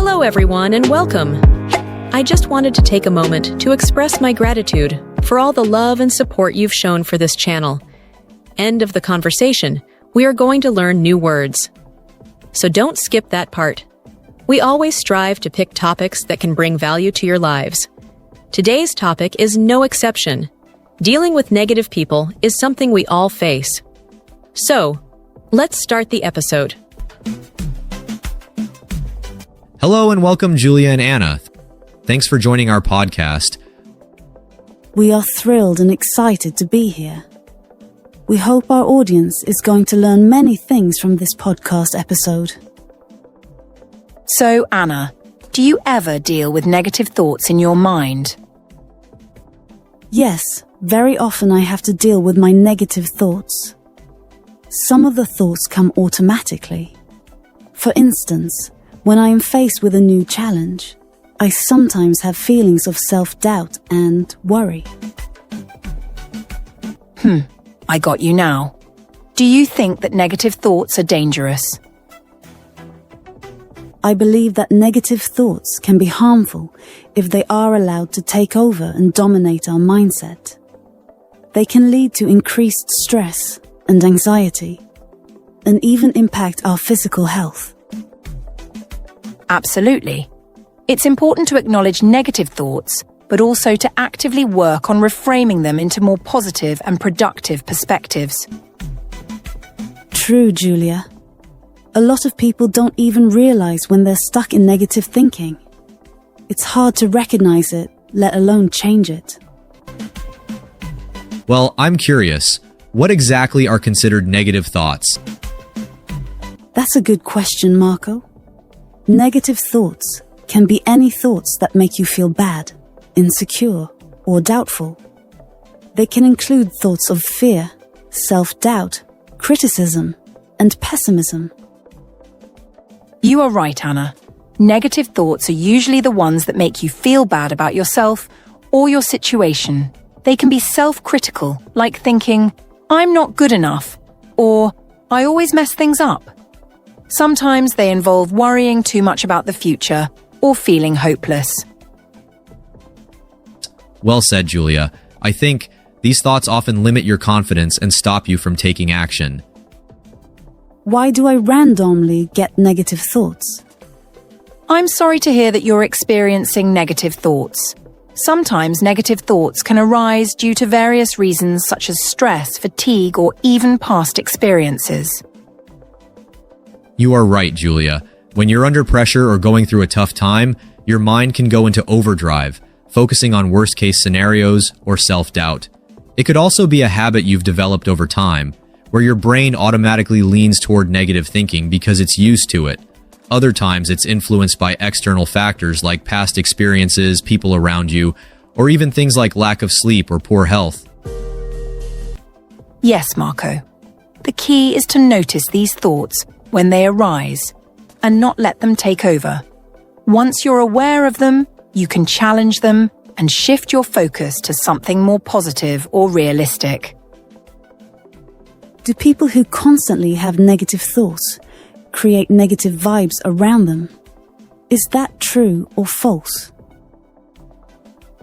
Hello everyone and welcome. I just wanted to take a moment to express my gratitude for all the love and support you've shown for this channel. End of the conversation, we are going to learn new words. So don't skip that part. We always strive to pick topics that can bring value to your lives. Today's topic is no exception. Dealing with negative people is something we all face. So, let's start the episode. Hello and welcome, Julia and Anna. Thanks for joining our podcast. We are thrilled and excited to be here. We hope our audience is going to learn many things from this podcast episode. So, Anna, do you ever deal with negative thoughts in your mind? Yes, very often I have to deal with my negative thoughts. Some of the thoughts come automatically. For instance, when I am faced with a new challenge, I sometimes have feelings of self-doubt and worry. I got you now. Do you think that negative thoughts are dangerous? I believe that negative thoughts can be harmful if they are allowed to take over and dominate our mindset. They can lead to increased stress and anxiety, and even impact our physical health. Absolutely. It's important to acknowledge negative thoughts, but also to actively work on reframing them into more positive and productive perspectives. True, Julia. A lot of people don't even realize when they're stuck in negative thinking. It's hard to recognize it, let alone change it. Well, I'm curious. What exactly are considered negative thoughts? That's a good question, Marco. Negative thoughts can be any thoughts that make you feel bad, insecure, or doubtful. They can include thoughts of fear, self-doubt, criticism, and pessimism. You are right, Anna. Negative thoughts are usually the ones that make you feel bad about yourself or your situation. They can be self-critical, like thinking, I'm not good enough, or I always mess things up. Sometimes they involve worrying too much about the future or feeling hopeless. Well said, Julia. I think these thoughts often limit your confidence and stop you from taking action. Why do I randomly get negative thoughts? I'm sorry to hear that you're experiencing negative thoughts. Sometimes negative thoughts can arise due to various reasons such as stress, fatigue, or even past experiences. You are right, Julia. When you're under pressure or going through a tough time, your mind can go into overdrive, focusing on worst-case scenarios or self-doubt. It could also be a habit you've developed over time, where your brain automatically leans toward negative thinking because it's used to it. Other times it's influenced by external factors like past experiences, people around you, or even things like lack of sleep or poor health. Yes, Marco. The key is to notice these thoughts when they arise and not let them take over. Once you're aware of them, you can challenge them and shift your focus to something more positive or realistic. Do people who constantly have negative thoughts create negative vibes around them? Is that true or false?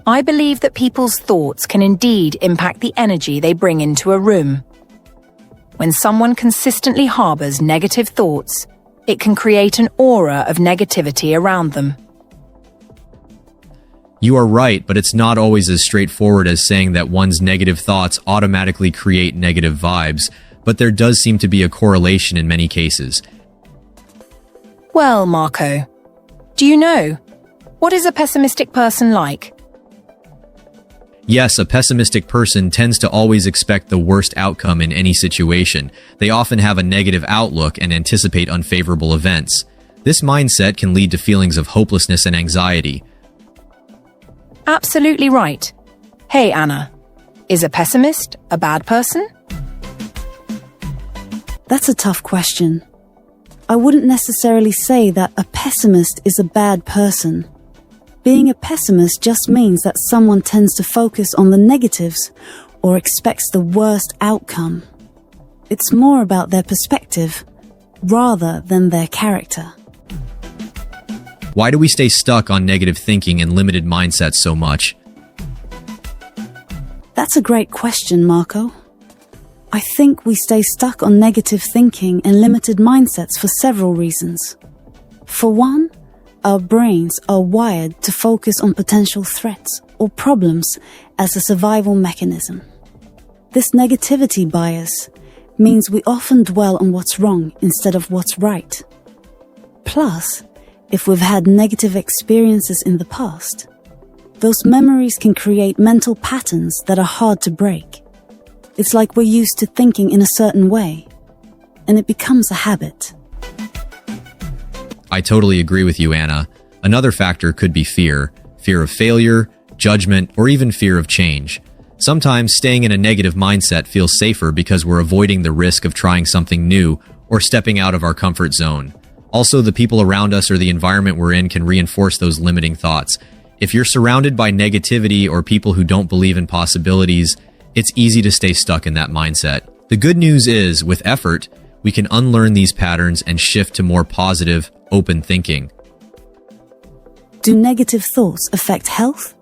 I believe that people's thoughts can indeed impact the energy they bring into a room. When someone consistently harbors negative thoughts, it can create an aura of negativity around them. You are right, but it's not always as straightforward as saying that one's negative thoughts automatically create negative vibes, but there does seem to be a correlation in many cases. Well, Marco, do you know, what is a pessimistic person like? Yes, a pessimistic person tends to always expect the worst outcome in any situation. They often have a negative outlook and anticipate unfavorable events. This mindset can lead to feelings of hopelessness and anxiety. Absolutely right. Hey, Anna, is a pessimist a bad person? That's a tough question. I wouldn't necessarily say that a pessimist is a bad person. Being a pessimist just means that someone tends to focus on the negatives or expects the worst outcome. It's more about their perspective rather than their character. Why do we stay stuck on negative thinking and limited mindsets so much? That's a great question, Marco. I think we stay stuck on negative thinking and limited mindsets for several reasons. For one, our brains are wired to focus on potential threats or problems as a survival mechanism. This negativity bias means we often dwell on what's wrong instead of what's right. Plus, if we've had negative experiences in the past, those memories can create mental patterns that are hard to break. It's like we're used to thinking in a certain way, and it becomes a habit. I totally agree with you, Anna. Another factor could be fear. Fear of failure, judgment, or even fear of change. Sometimes staying in a negative mindset feels safer because we're avoiding the risk of trying something new or stepping out of our comfort zone. Also, the people around us or the environment we're in can reinforce those limiting thoughts. If you're surrounded by negativity or people who don't believe in possibilities, it's easy to stay stuck in that mindset. The good news is, with effort, we can unlearn these patterns and shift to more positive, open thinking. Do negative thoughts affect health?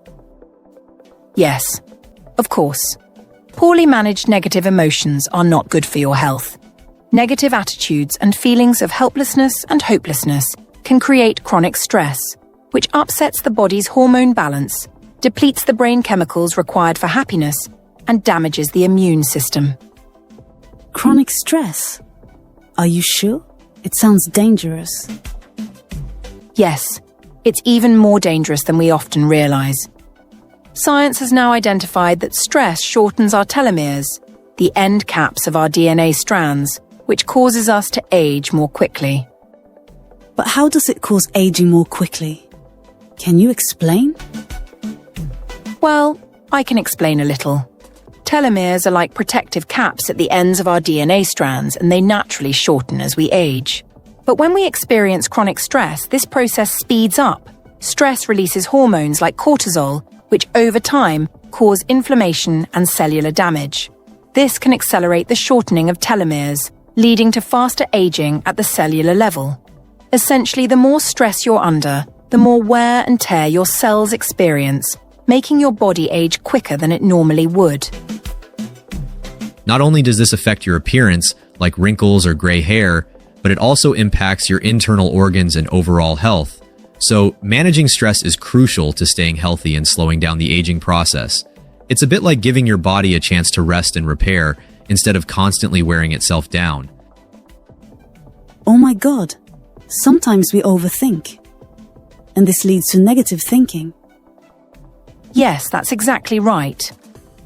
Yes, of course. Poorly managed negative emotions are not good for your health. Negative attitudes and feelings of helplessness and hopelessness can create chronic stress, which upsets the body's hormone balance, depletes the brain chemicals required for happiness, and damages the immune system. Chronic stress? Are you sure? It sounds dangerous. Yes, it's even more dangerous than we often realize. Science has now identified that stress shortens our telomeres, the end caps of our DNA strands, which causes us to age more quickly. But how does it cause aging more quickly? Can you explain? Well, I can explain a little. Telomeres are like protective caps at the ends of our DNA strands, and they naturally shorten as we age. But when we experience chronic stress, this process speeds up. Stress releases hormones like cortisol, which over time cause inflammation and cellular damage. This can accelerate the shortening of telomeres, leading to faster aging at the cellular level. Essentially, the more stress you're under, the more wear and tear your cells experience, making your body age quicker than it normally would. Not only does this affect your appearance, like wrinkles or gray hair, but it also impacts your internal organs and overall health. So, managing stress is crucial to staying healthy and slowing down the aging process. It's a bit like giving your body a chance to rest and repair instead of constantly wearing itself down. Oh my God, sometimes we overthink. And this leads to negative thinking. Yes, that's exactly right.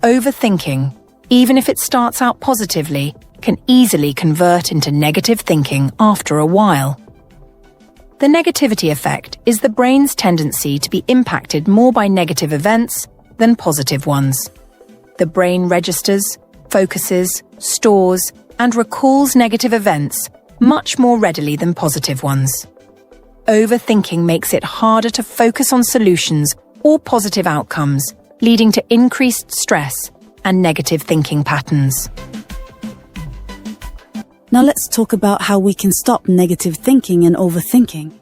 Overthinking, even if it starts out positively, can easily convert into negative thinking after a while. The negativity effect is the brain's tendency to be impacted more by negative events than positive ones. The brain registers, focuses, stores, and recalls negative events much more readily than positive ones. Overthinking makes it harder to focus on solutions or positive outcomes, leading to increased stress and negative thinking patterns. Now let's talk about how we can stop negative thinking and overthinking.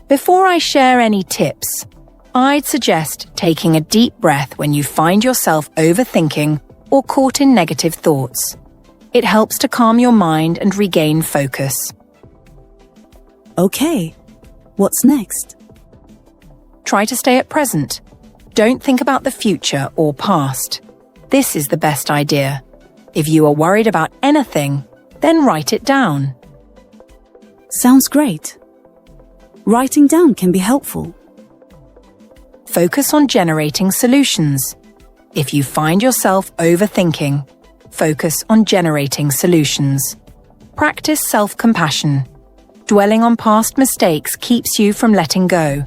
Before I share any tips, I'd suggest taking a deep breath when you find yourself overthinking or caught in negative thoughts. It helps to calm your mind and regain focus. Okay, what's next? Try to stay at present. Don't think about the future or past. This is the best idea. If you are worried about anything, then write it down. Sounds great. Writing down can be helpful. Focus on generating solutions. If you find yourself overthinking, focus on generating solutions. Practice self-compassion. Dwelling on past mistakes keeps you from letting go.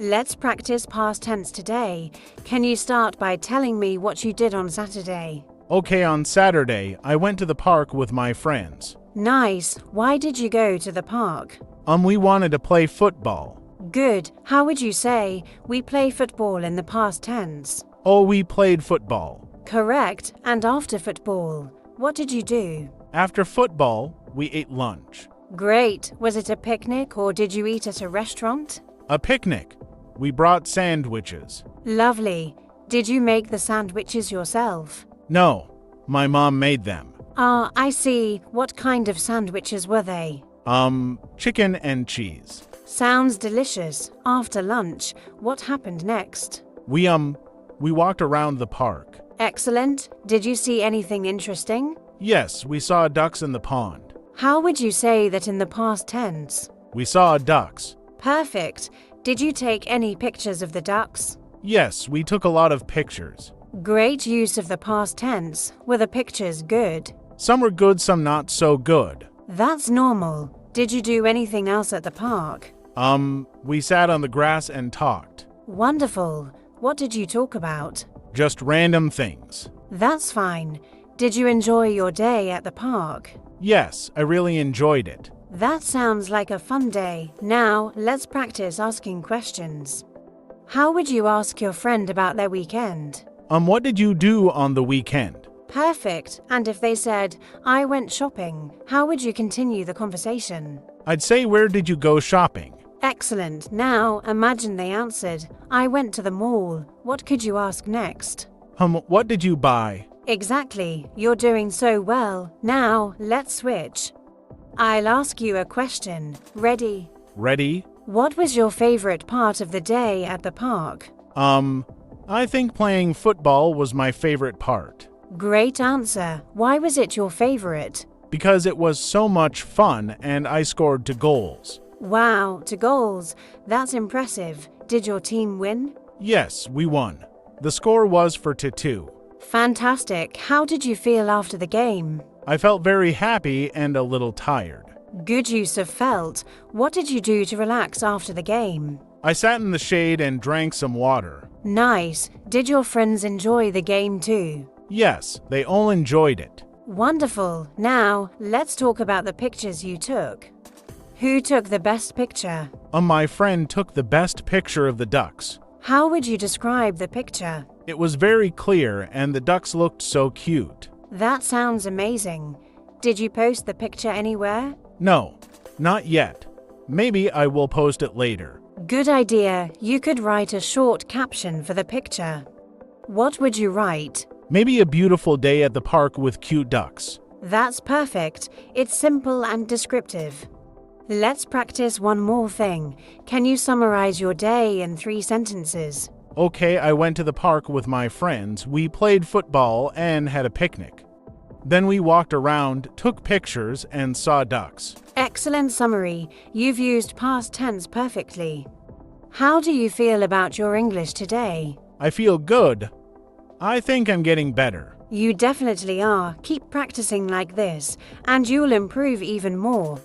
Let's practice past tense today. Can you start by telling me what you did on Saturday? Okay, on Saturday, I went to the park with my friends. Nice. Why did you go to the park? We wanted to play football. Good. How would you say we play football in the past tense? Oh, we played football. Correct. And after football, what did you do? After football, we ate lunch. Great. Was it a picnic or did you eat at a restaurant? A picnic. We brought sandwiches. Lovely. Did you make the sandwiches yourself? No, my mom made them. Ah, I see. What kind of sandwiches were they? Chicken and cheese. Sounds delicious. After lunch, what happened next? We walked around the park. Excellent. Did you see anything interesting? Yes, we saw ducks in the pond. How would you say that in the past tense? We saw ducks. Perfect. Did you take any pictures of the ducks? Yes, we took a lot of pictures. Great use of the past tense. Were the pictures good? Some were good, some not so good. That's normal. Did you do anything else at the park? We sat on the grass and talked. Wonderful. What did you talk about? Just random things. That's fine. Did you enjoy your day at the park? Yes, I really enjoyed it. That sounds like a fun day. Now, let's practice asking questions. How would you ask your friend about their weekend? What did you do on the weekend? Perfect. And if they said, I went shopping, how would you continue the conversation? I'd say, where did you go shopping? Excellent. Now, imagine they answered, I went to the mall. What could you ask next? What did you buy? Exactly. You're doing so well. Now, let's switch. I'll ask you a question. Ready? Ready? What was your favorite part of the day at the park? I think playing football was my favorite part. Great answer. Why was it your favorite? Because it was so much fun and I scored 2 goals. Wow, 2 goals. That's impressive. Did your team win? Yes, we won. The score was 4-2. Fantastic. How did you feel after the game? I felt very happy and a little tired. Good use of felt. What did you do to relax after the game? I sat in the shade and drank some water. Nice. Did your friends enjoy the game too? Yes, they all enjoyed it. Wonderful. Now, let's talk about the pictures you took. Who took the best picture? My friend took the best picture of the ducks. How would you describe the picture? It was very clear and the ducks looked so cute. That sounds amazing. Did you post the picture anywhere? No, not yet. Maybe I will post it later. Good idea. You could write a short caption for the picture. What would you write? Maybe a beautiful day at the park with cute ducks. That's perfect. It's simple and descriptive. Let's practice one more thing. Can you summarize your day in 3 sentences? Okay, I went to the park with my friends. We played football and had a picnic. Then we walked around, took pictures, and saw ducks. Excellent summary. You've used past tense perfectly. How do you feel about your English today? I feel good. I think I'm getting better. You definitely are. Keep practicing like this, and you'll improve even more.